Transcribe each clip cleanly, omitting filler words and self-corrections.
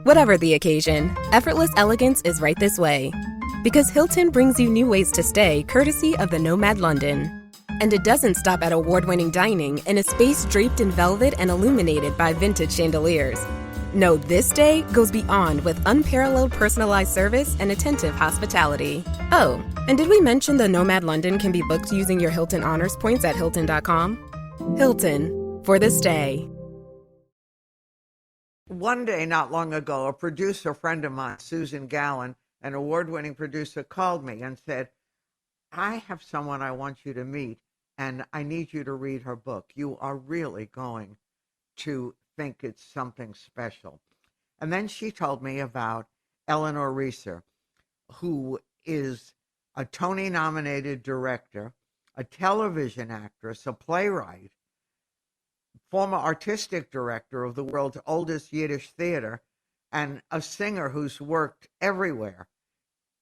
Whatever the occasion, effortless elegance is right this way. Because Hilton brings you new ways to stay courtesy of the Nomad London. And it doesn't stop at award-winning dining in a space draped in velvet and illuminated by vintage chandeliers. No, this day goes beyond with unparalleled personalized service and attentive hospitality. Oh, and did we mention the Nomad London can be booked using your Hilton Honors points at Hilton.com? Hilton, for the stay. One day, not long ago, a producer friend of mine, Susan Gallen, an award-winning producer, called me and said, I have someone I want you to meet, and I need you to read her book. You are really going to think it's something special. And then she told me about Eleanor Reissa, who is a Tony-nominated director, a television actress, a playwright, former artistic director of the world's oldest Yiddish theater, and a singer who's worked everywhere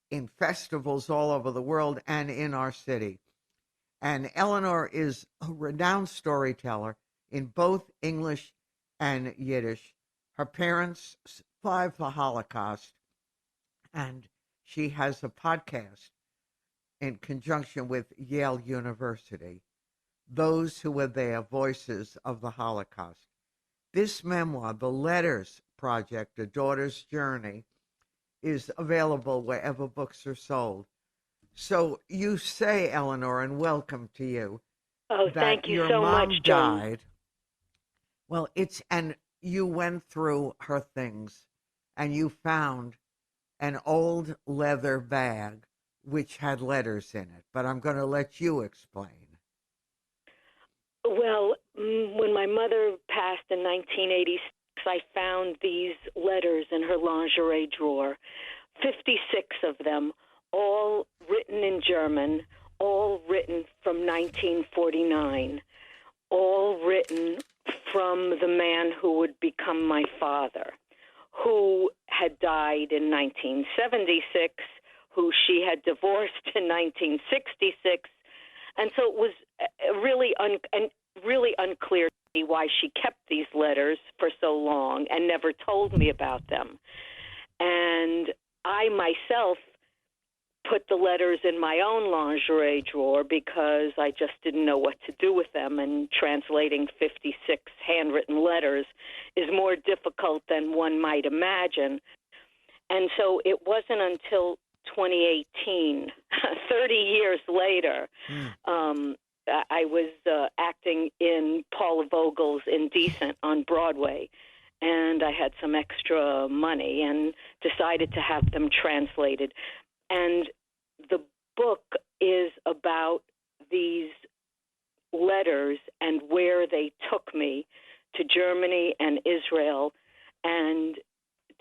in festivals all over the world and in our city. And Eleanor is a renowned storyteller in both English and Yiddish. Her parents survived the Holocaust, and she has a podcast in conjunction with Yale University, Those Who Were There, Voices of the Holocaust. This memoir, The Letters Project, A Daughter's Journey, is available wherever books are sold. So you say, Eleanor, and welcome to you. Oh, thank you so much, John. Died. Well, and you went through her things, and you found an old leather bag which had letters in it. But I'm going to let you explain. Well, when my mother passed in 1986, I found these letters in her lingerie drawer, 56 of them, all written in German, all written from 1949, all written from the man who would become my father, who had died in 1976, who she had divorced in 1966. And so it was really unclear to me why she kept these letters for so long and never told me about them. And I myself put the letters in my own lingerie drawer because I just didn't know what to do with them, and translating 56 handwritten letters is more difficult than one might imagine. And so it wasn't until 2018, 30 years later, I was acting in Paula Vogel's Indecent on Broadway, and I had some extra money and decided to have them translated. And the book is about these letters and where they took me to Germany and Israel and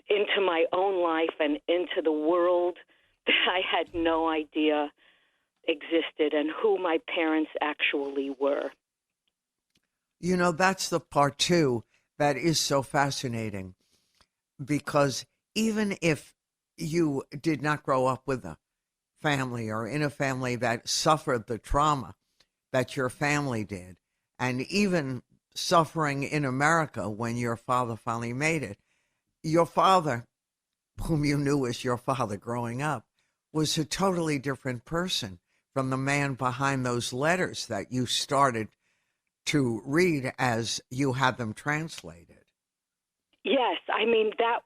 into my own life and into the world that I had no idea existed and who my parents actually were. You know, that's the part, too, that is so fascinating, because even if you did not grow up with a family or in a family that suffered the trauma that your family did, and even suffering in America when your father finally made it, your father, whom you knew as your father growing up, was a totally different person from the man behind those letters that you started to read as you had them translated. Yes, I mean, that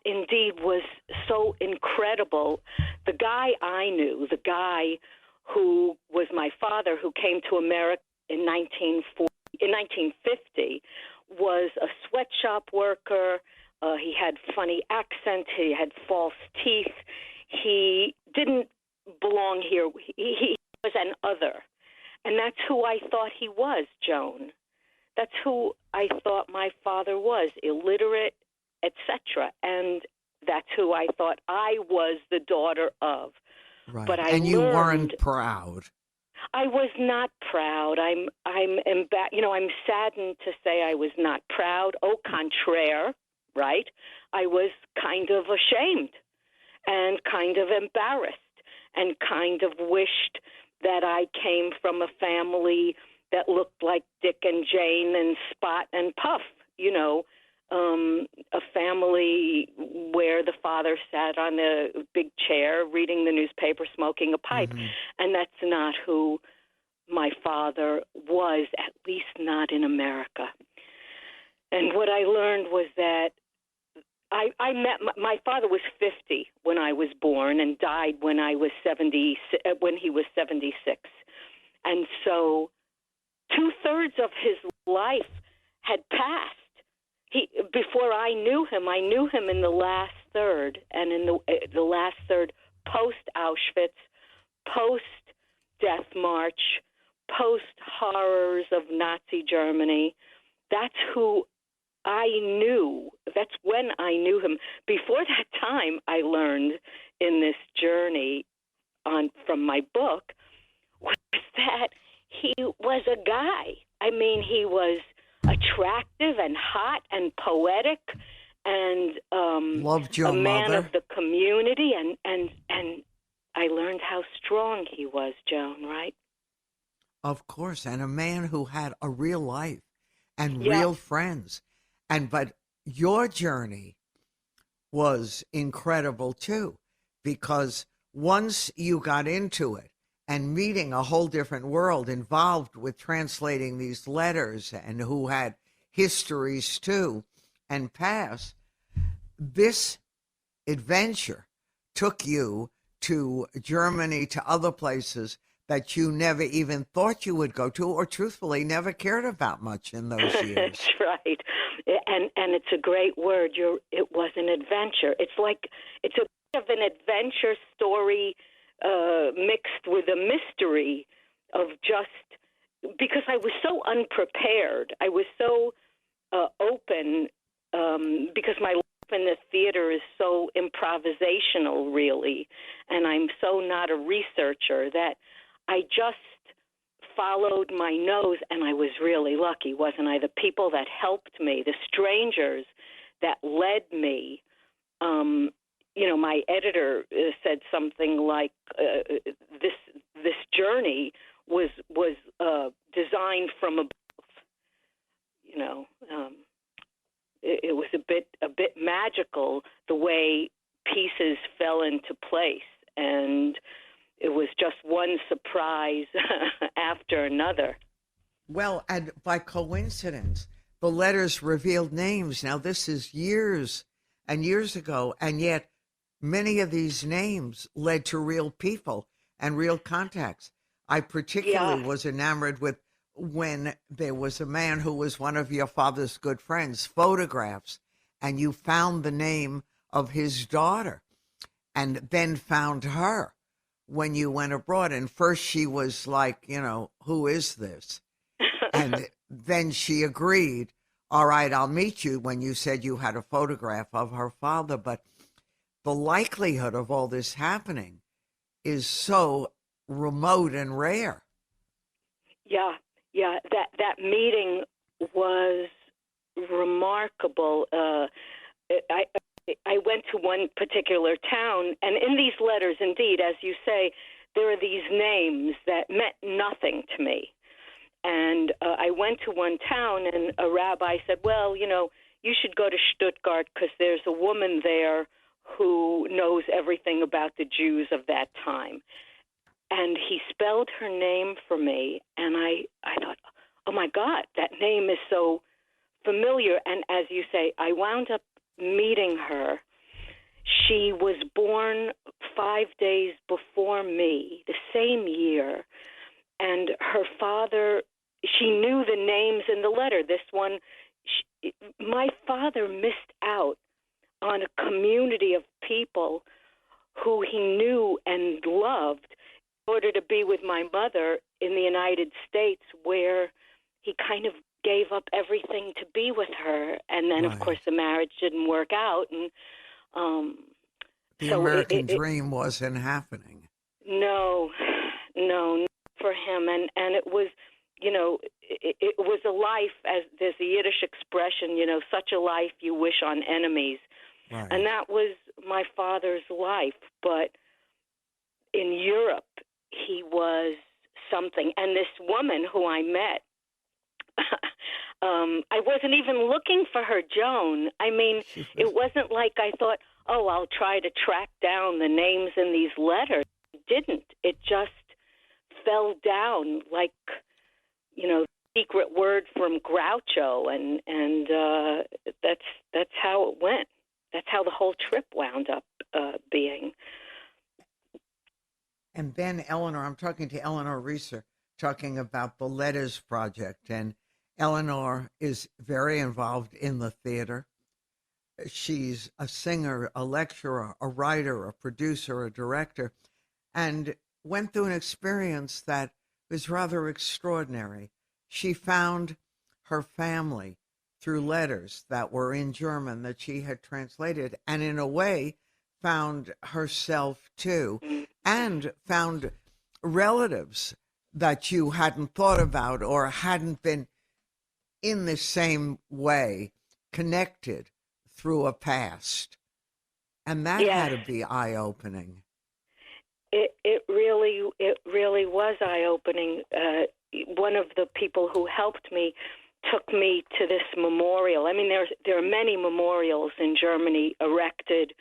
indeed was so incredible. The guy I knew, the guy who was my father, who came to America in 1950, was a sweatshop worker. He had funny accent. He had false teeth. He didn't belong here. He was an other. And that's who I thought he was, Joan. That's who I thought my father was, illiterate, etc. And that's who I thought I was the daughter of. Right. But you weren't proud. I was not proud. I'm saddened to say I was not proud. Au contraire, right? I was kind of ashamed and kind of embarrassed and kind of wished that I came from a family that looked like Dick and Jane and Spot and Puff, a family where the father sat on a big chair reading the newspaper, smoking a pipe. Mm-hmm. And that's not who my father was, at least not in America. And what I learned was that I met my father was 50 when I was born and died when I was 70 when he was 76. And so 2/3 of his life had passed. Before I knew him in the last third, and in the last third post Auschwitz, post Death March, post horrors of Nazi Germany. That's who I knew. That's when I knew him. Before that time, I learned in this journey from my book was that he was a guy. I mean, he was attractive and hot and poetic and Loved your a man mother. of the community, and I learned how strong he was, Joan, right? Of course, and a man who had a real life and Yeah. real friends. But your journey was incredible too, because once you got into it and meeting a whole different world involved with translating these letters and who had histories too and past, this adventure took you to Germany, to other places that you never even thought you would go to, or truthfully never cared about much in those years. That's right. And it's a great word. It was an adventure. It's a bit of an adventure story mixed with a mystery of just because I was so unprepared. I was so open because my life in the theater is so improvisational, really, and I'm so not a researcher that I just followed my nose, and I was really lucky, wasn't I? The people that helped me, the strangers that led me. My editor said something like, "This journey was designed from above." It was a bit magical the way pieces fell into place, and it was just one surprise after another. Well, and by coincidence, the letters revealed names. Now, this is years and years ago, and yet many of these names led to real people and real contacts. I particularly was enamored with when there was a man who was one of your father's good friends, photographs, and you found the name of his daughter and then found her when you went abroad. And first she was like, who is this? And then she agreed, all right, I'll meet you, when you said you had a photograph of her father. But the likelihood of all this happening is so remote and rare. Yeah. That meeting was remarkable. I went to one particular town, and in these letters, indeed, as you say, there are these names that meant nothing to me. And I went to one town, and a rabbi said, well, you should go to Stuttgart because there's a woman there who knows everything about the Jews of that time. And he spelled her name for me, and I thought, oh, my God, that name is so familiar. And as you say, I wound up meeting her. She was born 5 days before me, the same year. And her father, she knew the names in the letter. This one, my father missed out on a community of people who he knew and loved in order to be with my mother in the United States, where he kind of gave up everything to be with her. And then, of course, the marriage didn't work out. And the American dream wasn't happening. No, not for him. And it was, it was a life, as there's a Yiddish expression, such a life you wish on enemies. Right. And that was my father's life. But in Europe, he was something. And this woman who I met, I wasn't even looking for her, Joan. I mean, it wasn't like I thought, oh, I'll try to track down the names in these letters. It didn't. It just fell down like, secret word from Groucho, and that's how it went. That's how the whole trip wound up being. And then Eleanor, I'm talking to Eleanor Reissa, talking about the Letters Project. And Eleanor is very involved in the theater. She's a singer, a lecturer, a writer, a producer, a director, and went through an experience that was rather extraordinary. She found her family through letters that were in German that she had translated, and in a way found herself too, and found relatives that you hadn't thought about or hadn't been in the same way connected through a past. And that had to be eye-opening. It really was eye-opening. One of the people who helped me took me to this memorial. I mean, there are many memorials in Germany erected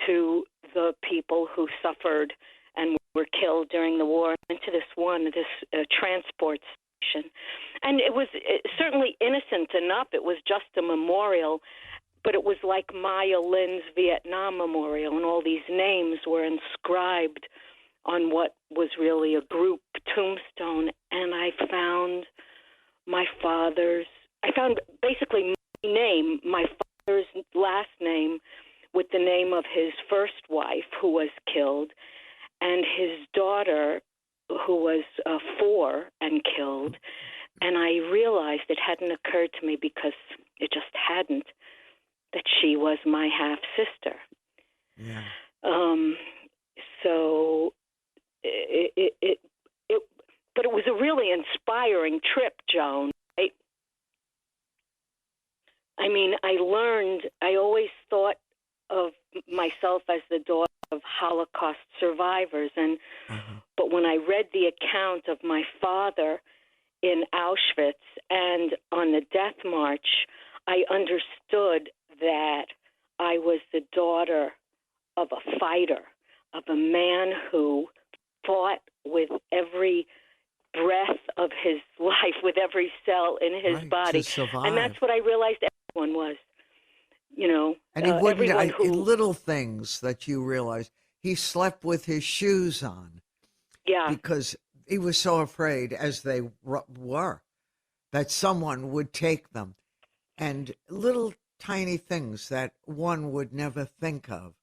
to the people who suffered and were killed during the war. I went to this transport station. And it was certainly innocent enough. It was just a memorial, but it was like Maya Lin's Vietnam Memorial, and all these names were inscribed on what was really a group tombstone. And I found basically my name, my father's last name, with the name of his first wife who was killed, and his daughter who was 4 and killed. And I realized it hadn't occurred to me, because it just hadn't, that she was my half-sister. Yeah. So but it was a really inspiring trip, Joan. I mean, I always thought of myself as the daughter of Holocaust survivors, but when I read the account of my father in Auschwitz and on the death march, I understood that I was the daughter of a fighter, of a man who fought with every breath of his life, with every cell in his body. To survive. And that's what I realized everyone was, And he wouldn't, little things that you realize. He slept with his shoes on. Yeah. Because he was so afraid, as they were, that someone would take them. And little tiny things that one would never think of.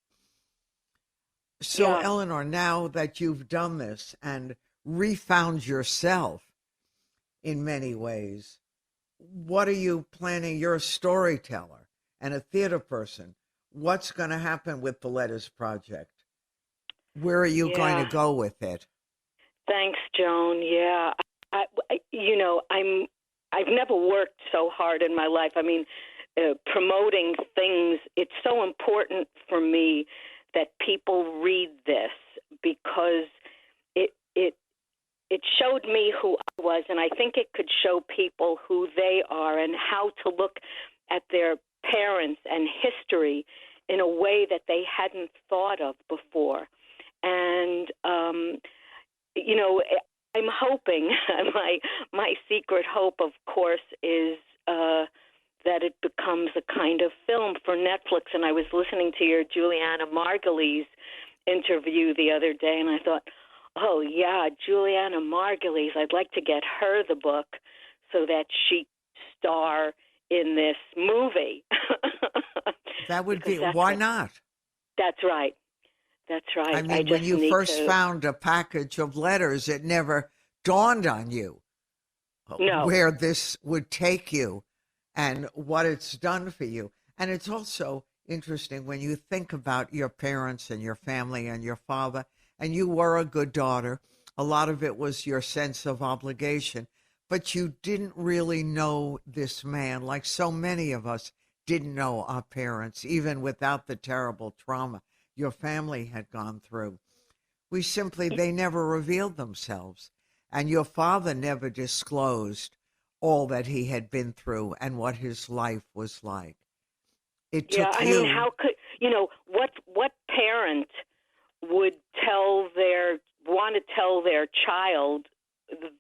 So, Eleanor, now that you've done this and refound yourself in many ways, what are you planning? You're a storyteller and a theater person. What's going to happen with the Letters Project? Where are you going to go with it? Thanks, Joan. Yeah, I've never worked so hard in my life. I mean, promoting things, it's so important for me that people read this, because it showed me who I was, and I think it could show people who they are and how to look at their parents and history in a way that they hadn't thought of before. And I'm hoping, my secret hope, of course, is that it becomes a kind of film for Netflix. And I was listening to your Juliana Margulies interview the other day, and I thought, oh, yeah, Juliana Margulies, I'd like to get her the book so that she star in this movie. That would be, why not? That's right. That's right. I mean, when you first found a package of letters, it never dawned on you where this would take you and what it's done for you. And it's also interesting when you think about your parents and your family and your father, and you were a good daughter. A lot of it was your sense of obligation, but you didn't really know this man, like so many of us didn't know our parents, even without the terrible trauma your family had gone through. They never revealed themselves. And your father never disclosed all that he had been through and what his life was like. It Yeah, took I you. mean, how could what parent would want to tell their child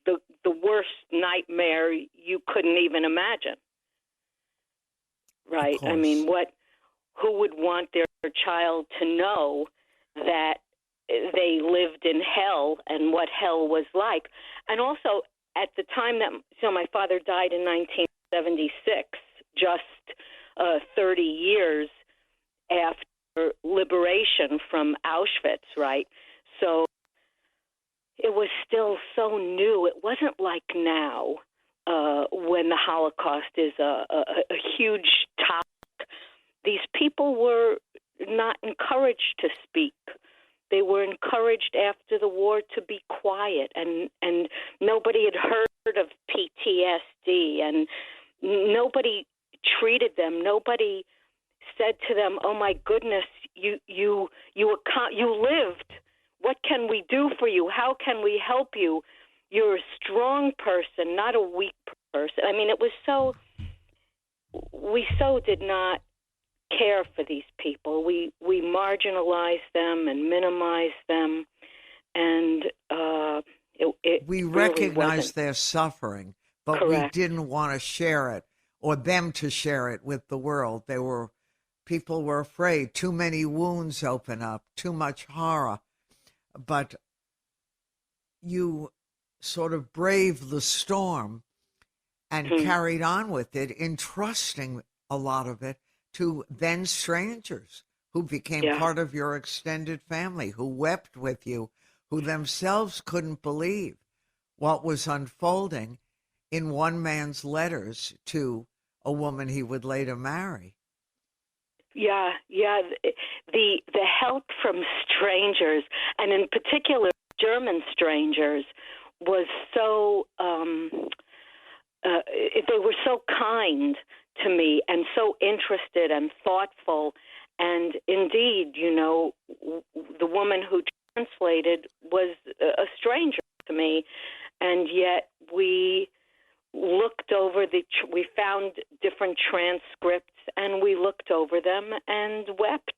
the worst nightmare you couldn't even imagine, Of right? I course. mean, who would want their child to know that they lived in hell and what hell was like? And also, at the time that my father died in 1976, just 30 years after liberation from Auschwitz, right? So it was still so new. It wasn't like now, when the Holocaust is a huge topic. These people were not encouraged to speak. They were encouraged after the war to be quiet, and nobody had heard of PTSD, and nobody treated them. Nobody said to them, "Oh my goodness, you lived. What can we do for you? How can we help you? You're a strong person, not a weak person." I mean, it was we so did not care for these people. We marginalized them and minimized them, and We really recognized wasn't their suffering, but we correct. didn't want to share it or them to share it with the world. People were afraid. Too many wounds open up, too much horror. But you sort of braved the storm and Hmm. carried on with it, entrusting a lot of it to then strangers who became Yeah. part of your extended family, who wept with you, who themselves couldn't believe what was unfolding in one man's letters to a woman he would later marry. Yeah, yeah. The help from strangers, and in particular German strangers, was so. They were so kind to me and so interested and thoughtful. And indeed, the woman who translated was a stranger to me, and yet we looked over we found different transcripts and we looked over them and wept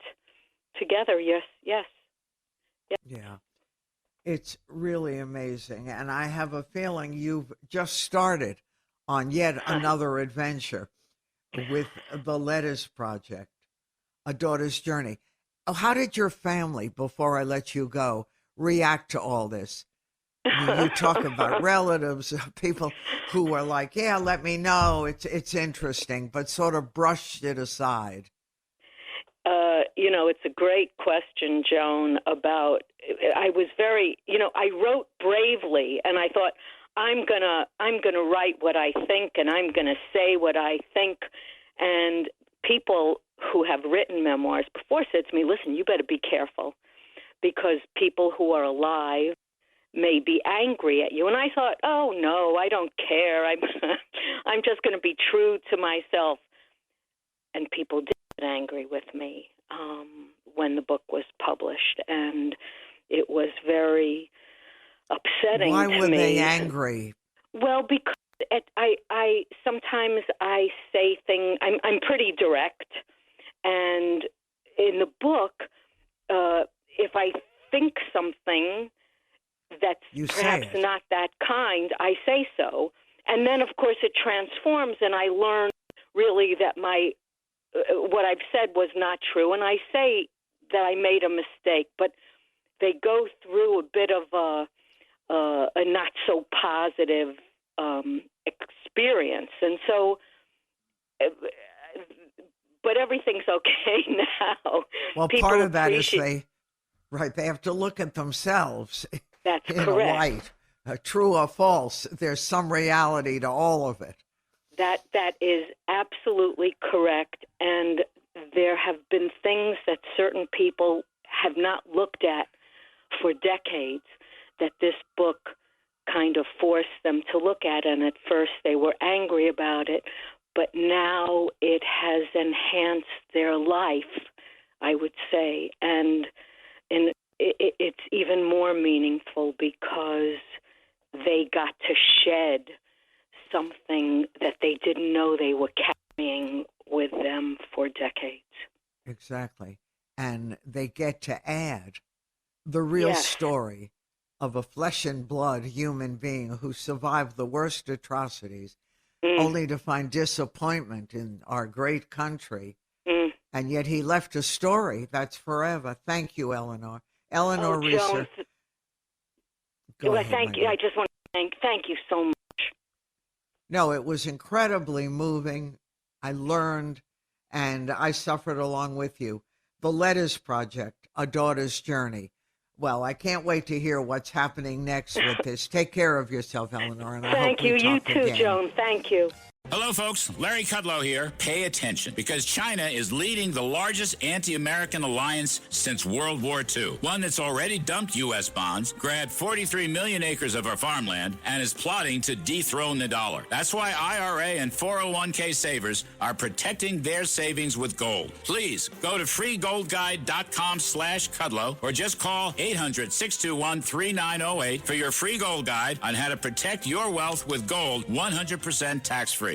together. Yes, yes. Yes. Yeah, it's really amazing. And I have a feeling you've just started on yet another adventure with the Letters Project, A Daughter's Journey. Oh, how did your family, before I let you go, react to all this? You talk about relatives, people who were like, "Yeah, let me know. It's interesting," but sort of brushed it aside. It's a great question, Joan, about, I was very, I wrote bravely, and I thought, I'm gonna write what I think, and I'm gonna say what I think. And people who have written memoirs before said to me, "Listen, you better be careful, because people who are alive may be angry at you." And I thought, "Oh no, I don't care. I'm I'm just going to be true to myself." And people did get angry with me when the book was published, and it was very upsetting Why to were they me. angry? Well, because I sometimes I say things. I'm pretty direct, and in the book, if I think something that's You say perhaps it. not that kind, I say so. And then, of course, it transforms, and I learn really that what I've said was not true. And I say that I made a mistake, but they go through a bit of a not so positive experience. And so, but everything's okay now. Well, part People of that is appreciate. they have to look at themselves That's in a correct. light, true or false. There's some reality to all of it. That is absolutely correct. And there have been things that certain people have not looked at for decades that this book kind of forced them to look at. And at first they were angry about it, but now it has enhanced their life, I would say. And it's even more meaningful because they got to shed something that they didn't know they were carrying with them for decades. Exactly. And they get to add the real story of a flesh and blood human being who survived the worst atrocities, only to find disappointment in our great country. And yet he left a story that's forever. Thank you, Eleanor. Eleanor Reissa. Thank you. I just want to thank you so much. No, it was incredibly moving. I learned, and I suffered along with you. The Letters Project, A Daughter's Journey. Well, I can't wait to hear what's happening next with this. Take care of yourself, Eleanor, and I hope we talk you too, again. Joan. Thank you. Hello, folks. Larry Kudlow here. Pay attention, because China is leading the largest anti-American alliance since World War II. One that's already dumped U.S. bonds, grabbed 43 million acres of our farmland, and is plotting to dethrone the dollar. That's why IRA and 401k savers are protecting their savings with gold. Please go to freegoldguide.com/Kudlow or just call 800-621-3908 for your free gold guide on how to protect your wealth with gold 100% tax-free.